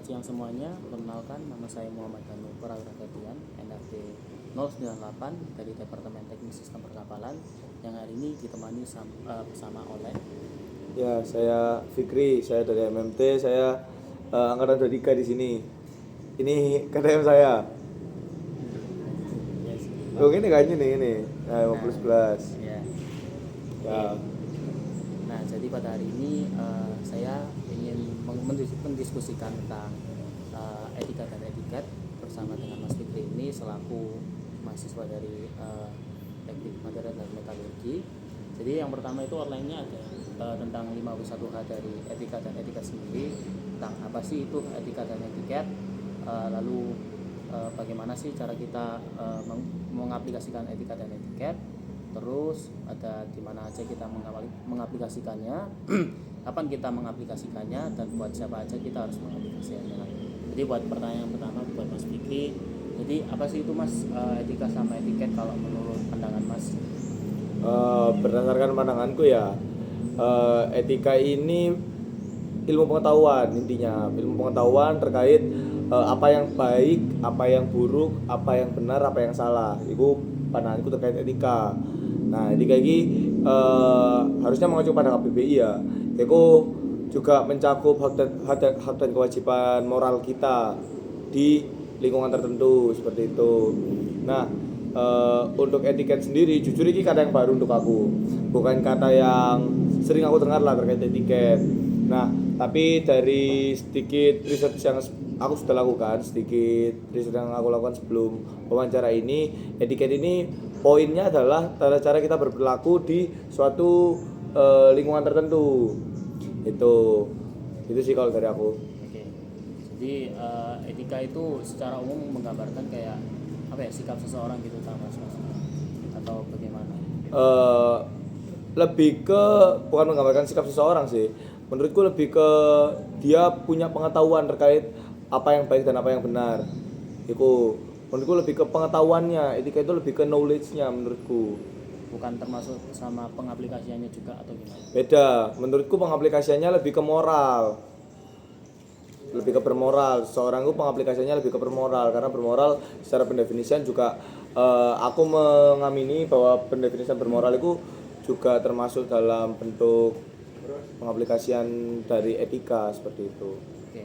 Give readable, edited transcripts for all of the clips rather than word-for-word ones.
Selamat siang semuanya, perkenalkan nama saya Muhammad Danu Prawiragatian, NRT 098 dari Departemen Teknik Sistem Perkapalan yang hari ini ditemani bersama oleh Ya, saya Fikri, saya dari MMT, saya angkatan 23 di sini. Ini KTM saya. yes, Oh, ini kayaknya ini. Nah, 50 11. ya. Ya. Nah, jadi pada hari ini saya ingin mendiskusikan tentang etika dan etiket bersama dengan Mas Fikri ini selaku mahasiswa dari Teknik Material dan Metalurgi. Jadi yang pertama itu outline-nya ada tentang 5W1H dari etika dan etiket sendiri, tentang apa sih itu etika dan etiket, lalu bagaimana sih cara kita mengaplikasikan etika dan etiket, terus ada di mana aja kita mengaplikasikannya, kapan kita mengaplikasikannya, dan buat siapa aja kita harus mengaplikasikannya. Jadi buat pertanyaan yang pertama buat Mas Fikri, jadi apa sih itu Mas etika sama etiket kalau menurut pandangan Mas? Berdasarkan pandanganku ya, etika ini ilmu pengetahuan intinya, ilmu pengetahuan terkait apa yang baik, apa yang buruk, apa yang benar, apa yang salah. Itu pandanganku terkait etika. Nah, etika ini harusnya mengacu pada KBBI ya. Itu juga mencakup hak dan kewajiban moral kita di lingkungan tertentu seperti itu. Nah, untuk etiket sendiri, jujur ini kata yang baru untuk aku, bukan kata yang sering aku dengar lah terkait etiket. Nah, tapi dari sedikit riset yang aku sudah lakukan, sedikit riset yang aku lakukan sebelum wawancara ini, etiket ini poinnya adalah tata cara kita berperilaku di suatu lingkungan tertentu. Itu sih kalau dari aku. Oke. Jadi etika itu secara umum menggambarkan kayak apa ya, sikap seseorang gitu sama Mas, atau bagaimana? Eh, Lebih ke bukan menggambarkan sikap seseorang sih. Menurutku lebih ke dia punya pengetahuan terkait apa yang baik dan apa yang benar. Itu menurutku lebih ke pengetahuannya. Etika itu lebih ke knowledge-nya menurutku. Bukan termasuk sama pengaplikasiannya juga atau gimana? Beda. Menurutku pengaplikasiannya lebih ke moral. Lebih ke bermoral. Seorang itu pengaplikasiannya lebih ke bermoral karena bermoral secara pendefinisian juga aku mengamini bahwa pendefinisian bermoral itu juga termasuk dalam bentuk pengaplikasian dari etika seperti itu. Oke.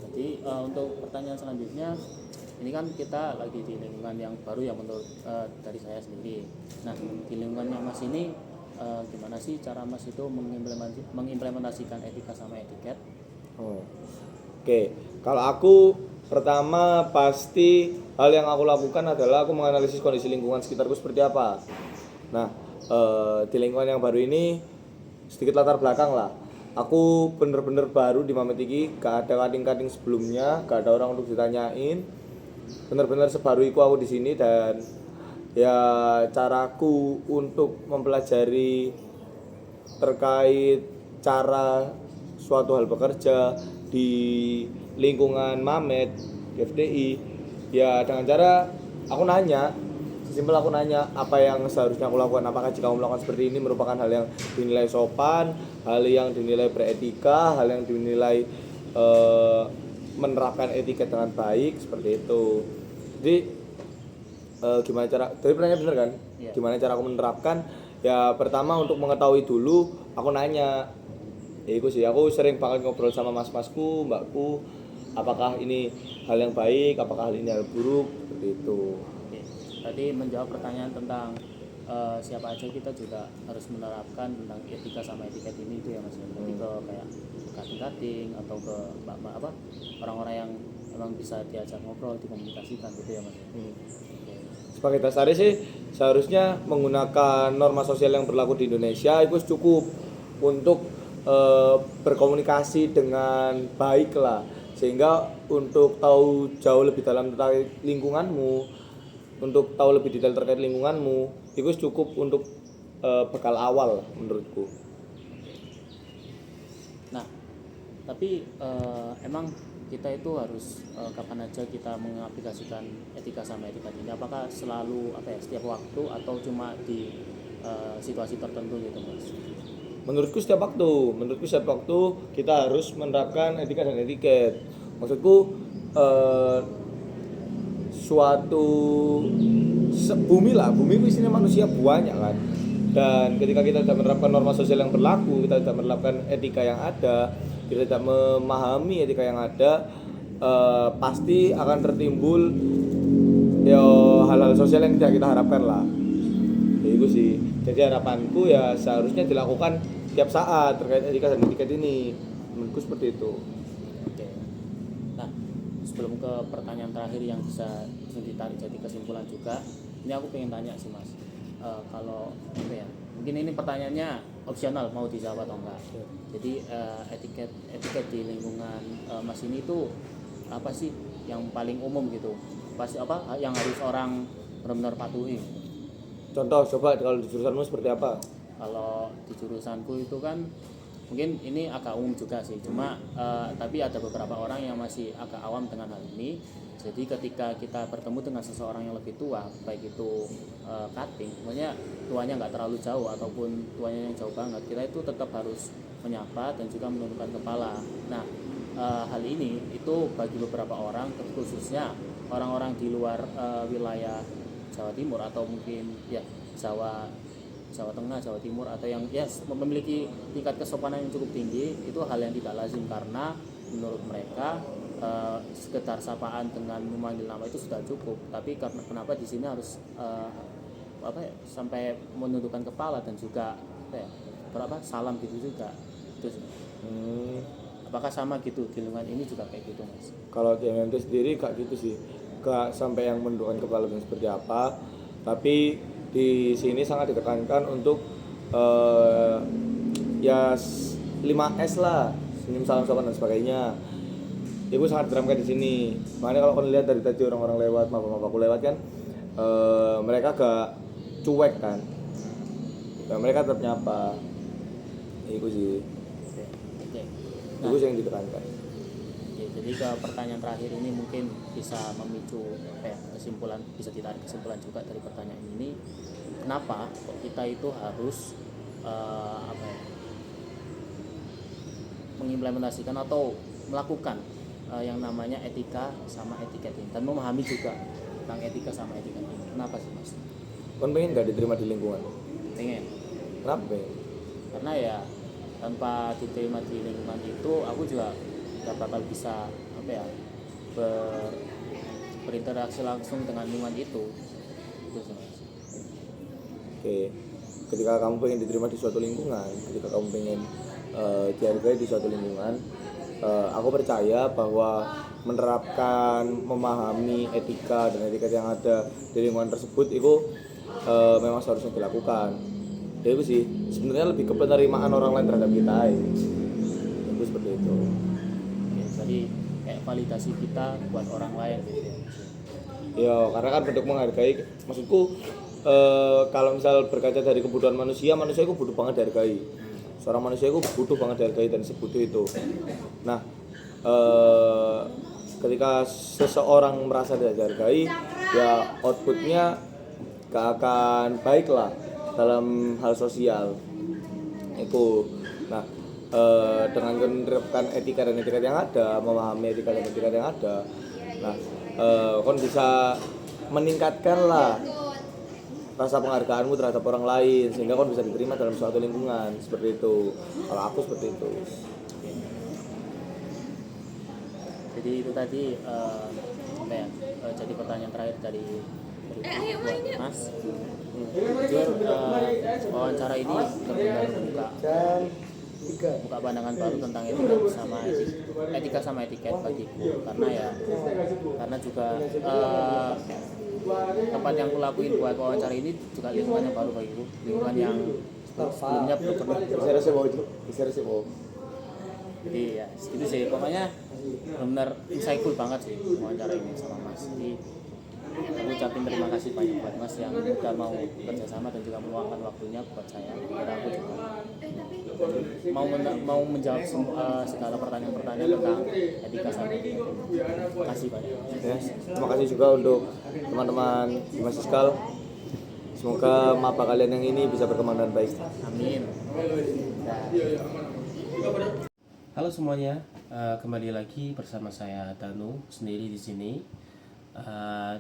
Jadi untuk pertanyaan selanjutnya, ini kan kita lagi di lingkungan yang baru ya menurut dari saya sendiri. Nah, di lingkungannya Mas ini gimana sih cara Mas itu mengimplementasikan etika sama etiket? Oh. Oke, kalau aku pertama pasti hal yang aku lakukan adalah aku menganalisis kondisi lingkungan sekitarku seperti apa. Nah, di lingkungan yang baru ini sedikit latar belakang lah. Aku bener-bener baru di Mamet iki, gak ada kading-kading sebelumnya, gak ada orang untuk ditanyain. Bener-bener sebaru itu aku di sini dan ya caraku untuk mempelajari terkait cara suatu hal bekerja di lingkungan Mamet di FDI ya dengan cara aku nanya, sesimpel aku nanya apa yang seharusnya aku lakukan, apakah jika kamu melakukan seperti ini merupakan hal yang dinilai sopan, hal yang dinilai beretika, hal yang dinilai menerapkan etika dengan baik seperti itu. Jadi gimana cara, tadi pertanyaan bener kan? Iya. Gimana cara aku menerapkan? Ya pertama untuk mengetahui dulu aku nanya. Ya itu sih, aku sering banget ngobrol sama mas-masku, mbakku, apakah ini hal yang baik, apakah hal ini hal buruk, seperti itu. Oke. Tadi menjawab pertanyaan tentang siapa aja kita juga harus menerapkan tentang etika sama etiket ini itu ya Mas. Jadi ke kayak kating-kating atau ke mbak-mbak apa orang-orang yang emang bisa diajak ngobrol, dikomunikasikan gitu ya Mas. Oke. Sebagai dasarnya sih seharusnya menggunakan norma sosial yang berlaku di Indonesia itu cukup untuk berkomunikasi dengan baik lah, sehingga untuk tahu jauh lebih dalam tentang lingkunganmu, untuk tahu lebih detail terkait lingkunganmu itu cukup untuk bekal awal menurutku. Nah, tapi emang kita itu harus kapan aja kita mengaplikasikan etika sama etika ini? Apakah selalu apa ya setiap waktu atau cuma di situasi tertentu gitu Mas? menurutku setiap waktu kita harus menerapkan etika dan etiket. Maksudku suatu bumi itu isinya manusia banyak kan, dan ketika kita tidak menerapkan norma sosial yang berlaku, kita tidak menerapkan etika yang ada, kita tidak memahami etika yang ada, pasti akan tertimbul ya hal-hal sosial yang tidak kita harapkan lah. Ya itu sih, jadi harapanku ya seharusnya dilakukan tiap saat terkait etika dan etiket ini, menurutku seperti itu. Oke. Nah, sebelum ke pertanyaan terakhir yang bisa ditarik jadi kesimpulan juga, ini aku pengen tanya sih Mas, kalau apa ya, mungkin ini pertanyaannya opsional mau dijawab atau enggak. Jadi etiket di lingkungan Mas ini tuh apa sih yang paling umum gitu, pasti apa yang harus orang benar-benar patuhi? Contoh coba kalau di jurusanmu seperti apa? Kalau di jurusanku itu kan mungkin ini agak umum juga sih, cuma tapi ada beberapa orang yang masih agak awam dengan hal ini. Jadi ketika kita bertemu dengan seseorang yang lebih tua, baik itu cutting, maksudnya tuanya nggak terlalu jauh ataupun tuanya yang jauh banget, kita itu tetap harus menyapa dan juga menundukkan kepala. Nah, hal ini itu bagi beberapa orang, khususnya orang-orang di luar wilayah Jawa Timur atau mungkin ya Jawa Tengah, Jawa Timur, atau yang memiliki tingkat kesopanan yang cukup tinggi, itu hal yang tidak lazim karena menurut mereka sekedar sapaan dengan memanggil nama itu sudah cukup. Tapi karena kenapa di sini harus sampai menundukkan kepala dan juga salam gitu juga. Itu sih. Apakah sama gitu di lingkungan ini juga kayak gitu Mas? Kalau di MMT sendiri gak gitu sih, gak sampai yang menundukkan kepala dan seperti apa, tapi di sini sangat ditekankan untuk ya 5S lah, senyum, salam, sopan dan sebagainya. Itu sangat diterapkan di sini. Makanya kalau kalian lihat dari tadi orang-orang lewat, maba-mabaku lewat kan, mereka gak cuek kan, dan mereka tetap nyapa. Itu sih. Oke. Itu sih yang ditekankan. Jadi ke pertanyaan terakhir ini mungkin bisa memicu kesimpulan, bisa ditarik kesimpulan juga dari pertanyaan ini. Kenapa kita itu harus mengimplementasikan atau melakukan yang namanya etika sama etiket ini, dan memahami juga tentang etika sama etiket ini. Kenapa sih Mas? Kan pengen gak diterima di lingkungan? Pengen. Kenapa pengen? Karena ya tanpa diterima di lingkungan itu aku juga gak bakal bisa berinteraksi langsung dengan lingkungan itu sih Mas. Oke, ketika kamu pengen diterima di suatu lingkungan, ketika kamu pengen dihargai di suatu lingkungan, aku percaya bahwa menerapkan, memahami etika dan etiket yang ada di lingkungan tersebut itu memang seharusnya dilakukan. Jadi itu sih sebenarnya lebih ke penerimaan orang lain terhadap kita. Itu seperti itu. Oke, jadi kayak validasi kita buat orang lain gitu ya. Ya, karena kan bentuk menghargai. Maksudku kalau misal berkaca dari kebutuhan manusia itu butuh banget dihargai. Seorang manusia itu butuh banget dihargai dan sebutuh itu. Nah, ketika seseorang merasa tidak dihargai, ya outputnya gak akan baik lah dalam hal sosial. Itu. Nah, dengan menerapkan etika dan etiket yang ada, memahami etika dan etiket yang ada, nah, kon bisa meningkatkan lah rasa penghargaanmu terhadap orang lain sehingga kon bisa diterima dalam suatu lingkungan seperti itu. Kalau aku seperti itu. Jadi itu tadi jadi pertanyaan terakhir dari buat Mas. Jujur wawancara ini benar-benar buka pandangan baru tentang etika sama etiket bagiku, karena juga tempat yang aku lakuin buat wawancara ini juga lingkungan yang baru bagiku, lingkungan yang sebelumnya belum pernah. Jadi ya itu sih, pokoknya benar insightful banget sih wawancara ini sama Mas. Jadi aku ucapin terima kasih banyak buat Mas yang udah mau kerjasama dan juga meluangkan waktunya buat saya. Dan aku juga mau menjawab segala pertanyaan-pertanyaan tentang etika sama etiket. Terima kasih banyak. Ya, terima kasih juga untuk teman-teman di Mas Iskal. Semoga maba kalian yang ini bisa berkembang dengan baik. Amin. Halo semuanya, kembali lagi bersama saya Danu sendiri di sini.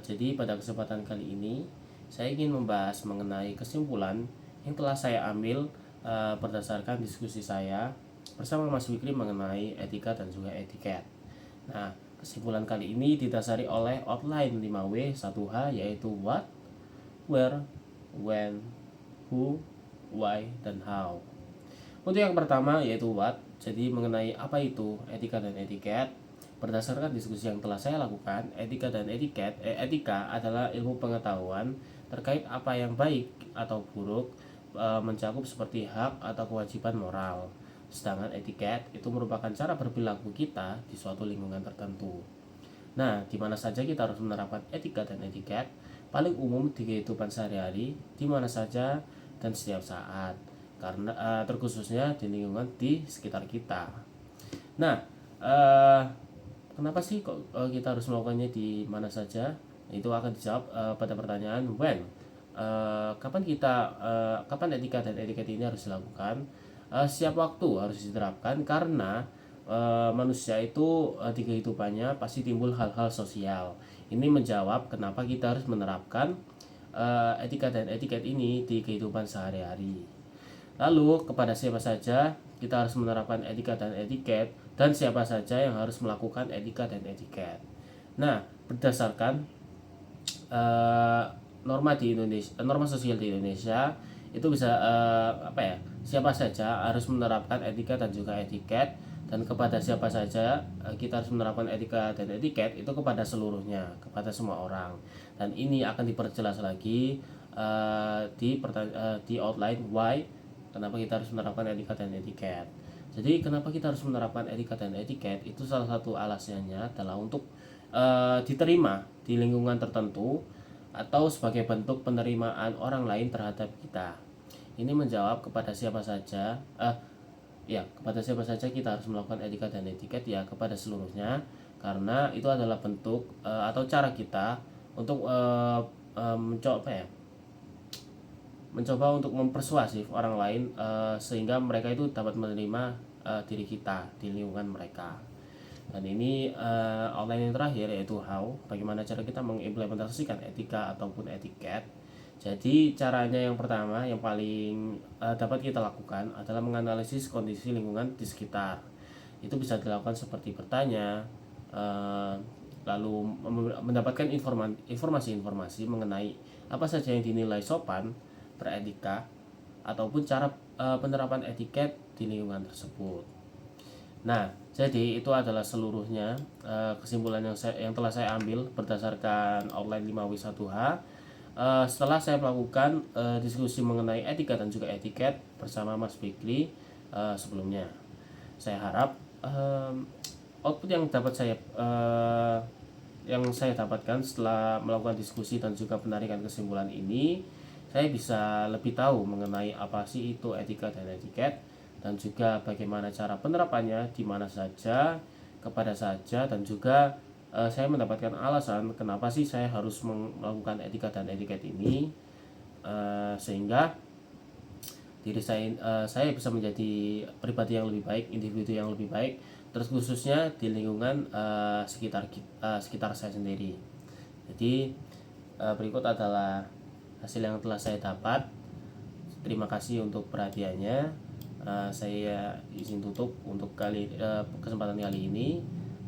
Jadi pada kesempatan kali ini saya ingin membahas mengenai kesimpulan yang telah saya ambil berdasarkan diskusi saya bersama Mas Wikri mengenai etika dan juga etiket. Nah, kesimpulan kali ini didasari oleh outline 5W 1H, yaitu what, where, when, who, why, dan how. Untuk yang pertama yaitu what, jadi mengenai apa itu etika dan etiket. Berdasarkan diskusi yang telah saya lakukan, etika dan etika adalah ilmu pengetahuan terkait apa yang baik atau buruk, mencakup seperti hak atau kewajiban moral. Sedangkan etiket itu merupakan cara berperilaku kita di suatu lingkungan tertentu. Nah, di mana saja kita harus menerapkan etika dan etiket? Paling umum di kehidupan sehari-hari, di mana saja dan setiap saat. Karena terkhususnya di lingkungan di sekitar kita. Nah, kenapa sih kok kita harus melakukannya di mana saja? Itu akan dijawab pada pertanyaan when. Kapan etika dan etiket ini harus dilakukan? Setiap waktu harus diterapkan karena manusia itu di kehidupannya pasti timbul hal-hal sosial. Ini menjawab kenapa kita harus menerapkan etika dan etiket ini di kehidupan sehari-hari. Lalu kepada siapa saja kita harus menerapkan etika dan etiket, dan siapa saja yang harus melakukan etika dan etiket. Nah, berdasarkan norma di Indonesia, norma sosial di Indonesia itu bisa siapa saja harus menerapkan etika dan juga etiket, dan kepada siapa saja kita harus menerapkan etika dan etiket itu kepada seluruhnya, kepada semua orang. Dan ini akan diperjelas lagi di outline why, kenapa kita harus menerapkan etika dan etiket. Jadi kenapa kita harus menerapkan etika dan etiket, itu salah satu alasannya adalah untuk diterima di lingkungan tertentu atau sebagai bentuk penerimaan orang lain terhadap kita. Ini menjawab kepada siapa saja kepada siapa saja kita harus melakukan etika dan etiket, ya kepada seluruhnya, karena itu adalah bentuk atau cara kita untuk mencoba untuk mempersuasif orang lain sehingga mereka itu dapat menerima diri kita di lingkungan mereka. Dan ini outline yang terakhir yaitu how, bagaimana cara kita mengimplementasikan etika ataupun etiket. Jadi caranya yang pertama yang paling dapat kita lakukan adalah menganalisis kondisi lingkungan di sekitar. Itu bisa dilakukan seperti bertanya, lalu mendapatkan informasi-informasi mengenai apa saja yang dinilai sopan, beretika, ataupun cara penerapan etiket di lingkungan tersebut. Nah, jadi itu adalah seluruhnya kesimpulan yang telah saya ambil berdasarkan outline 5W1H setelah saya melakukan diskusi mengenai etika dan juga etiket bersama Mas Fikri sebelumnya. Saya harap output yang saya dapatkan setelah melakukan diskusi dan juga penarikan kesimpulan ini, saya bisa lebih tahu mengenai apa sih itu etika dan etiket, dan juga bagaimana cara penerapannya di mana saja, kepada saja, dan juga saya mendapatkan alasan kenapa sih saya harus melakukan etika dan etiket ini, sehingga diri saya bisa menjadi pribadi yang lebih baik, individu yang lebih baik, terus khususnya di lingkungan sekitar saya sendiri. Jadi berikut adalah hasil yang telah saya dapat. Terima kasih untuk perhatiannya. Saya izin tutup untuk kesempatan kali ini.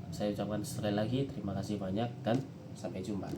Saya ucapkan sekali lagi terima kasih banyak dan sampai jumpa.